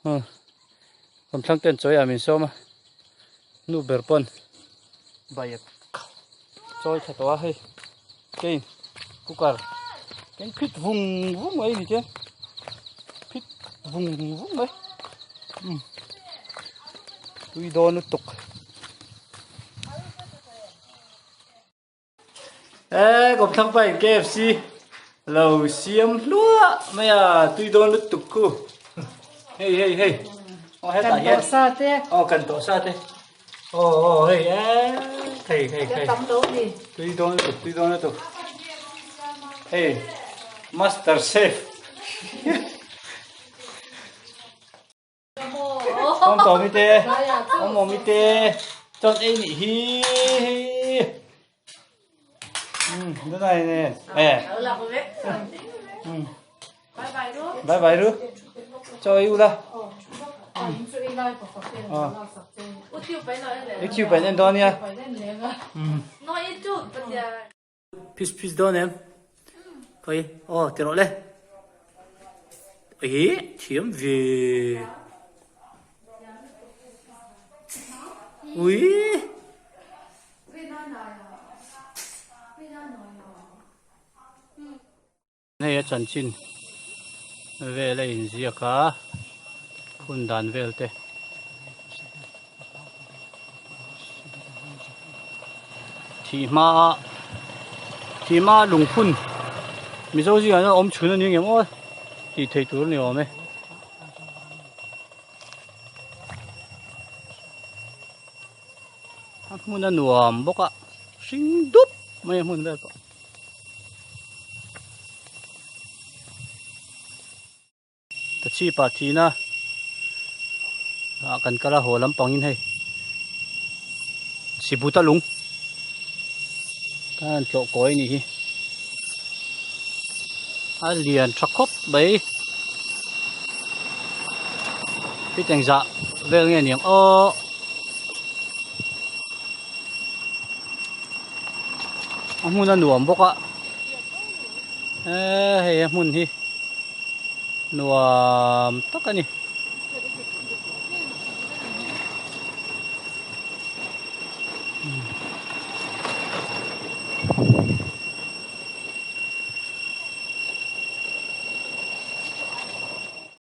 ผมทั้งเต้นจอยอามินโซมานูเบอร์ปอนใบจอยขัดตัวให้เก่งกุกร์เก่งพิษวุ้งวุ้งไว้นี่เจ้พิษวุ้งวุ้งไว้ตุยโดนตุกผมทั้งไป KFC เราเสียมลัวไม่ตุยโดนตุกกูเฮ้ยเฮ้ยเฮ้ยกันโตซาเต้ กันโตซาเต้เฮ้ยเฮ้ยเฮ้ยเฮ้ยตำโต๊ะนี่ตุยโดนตุกเฮ้ยมาสเตอร์เชฟông tổ mi tê ông mò mi tê cho anh nhỉ hi cái này nè bye bye luôn cho yêu ra cái chiều phải nên đó nha peace peace đó em coi tiền nó lên ấy chiếm về ui này chân chín về lại gì cả phun đàn về thế thì mà lùng phun mi số gì nó ôm chun những em ơi thì thấy tuổi nhiều mấy muốn ăn nuông bốc á xinh đúc mấy muốn về có tất chi bà thì na cần cả là hồ lắm bằng như thế xì bút ta lúng cái chỗ cối này liền chắc khóc bấy cái tình dạ về nghe niệm ông muốn ăn nuông bốc á hay muốn hi nuông tất cả này